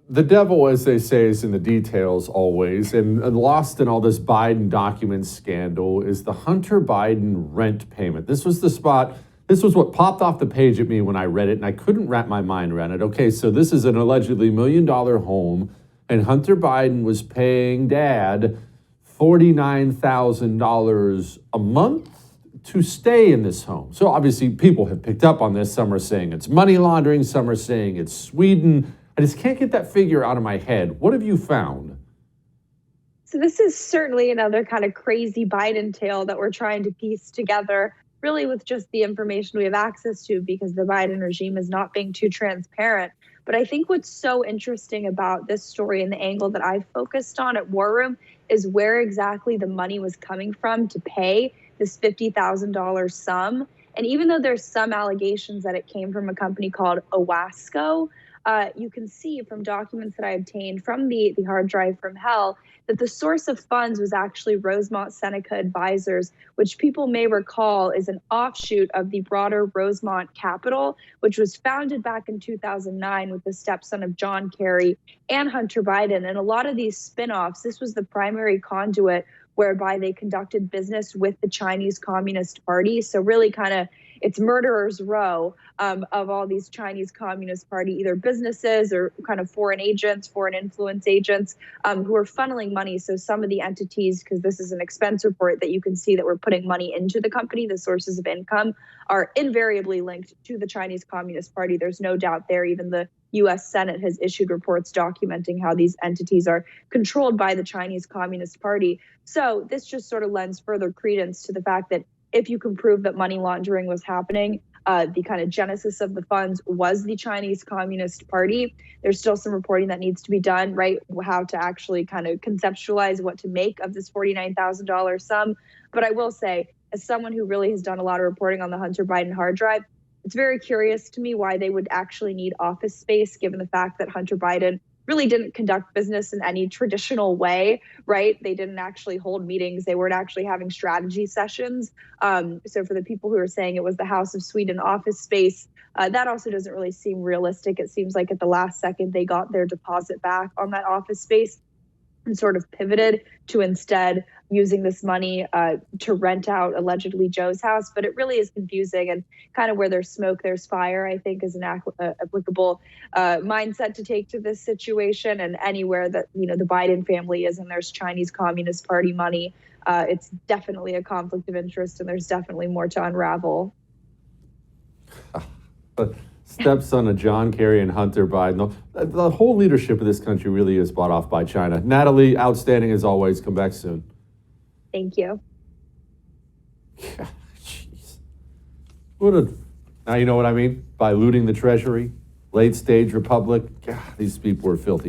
The devil, as they say, is in the details always. And lost in all this Biden documents scandal is the Hunter Biden rent payment. This was the spot. This was what popped off the page at me when I read it, and I couldn't wrap my mind around it. Okay, so this is an allegedly $1 million home, and Hunter Biden was paying dad $49,000 a month to stay in this home. So obviously people have picked up on this. Some are saying it's money laundering. Some are saying it's Sweden. I just can't get that figure out of my head. What have you found? So this is certainly another kind of crazy Biden tale that we're trying to piece together, really with just the information we have access to, because the Biden regime is not being too transparent. But I think what's so interesting about this story and the angle that I focused on at WarRoom is where exactly the money was coming from to pay this $50,000 sum. And even though there's some allegations that it came from a company called Owasco, you can see from documents that I obtained from the hard drive from hell that the source of funds was actually Rosemont Seneca Advisors, which people may recall is an offshoot of the broader Rosemont Capital, which was founded back in 2009 with the stepson of John Kerry and Hunter Biden. And a lot of these spinoffs, this was the primary conduit whereby they conducted business with the Chinese Communist Party. So really kind of it's murderer's row of all these Chinese Communist Party, either businesses or kind of foreign agents, foreign influence agents who are funneling money. So some of the entities, because this is an expense report that you can see that we're putting money into the company, the sources of income are invariably linked to the Chinese Communist Party. There's no doubt there. Even the U.S. Senate has issued reports documenting how these entities are controlled by the Chinese Communist Party. So this just sort of lends further credence to the fact that if you can prove that money laundering was happening, the kind of genesis of the funds was the Chinese Communist Party. There's still some reporting that needs to be done, right? How to actually kind of conceptualize what to make of this $49,000 sum. But I will say, as someone who really has done a lot of reporting on the Hunter Biden hard drive, it's very curious to me why they would actually need office space, given the fact that Hunter Biden really didn't conduct business in any traditional way, right? They didn't actually hold meetings. They weren't actually having strategy sessions. So for the people who are saying it was the House of Sweden office space, that also doesn't really seem realistic. It seems like at the last second, they got their deposit back on that office space and sort of pivoted to instead using this money to rent out allegedly Joe's house. But it really is confusing, and kind of where there's smoke, there's fire, I think is an applicable mindset to take to this situation. And anywhere that, you know, the Biden family is and there's Chinese Communist Party money, it's definitely a conflict of interest, and there's definitely more to unravel. Stepson of John Kerry and Hunter Biden. The whole leadership of this country really is bought off by China. Natalie, outstanding as always. Come back soon. Thank you. Jeez. Now you know what I mean by looting the treasury, late stage republic. God, these people are filthy.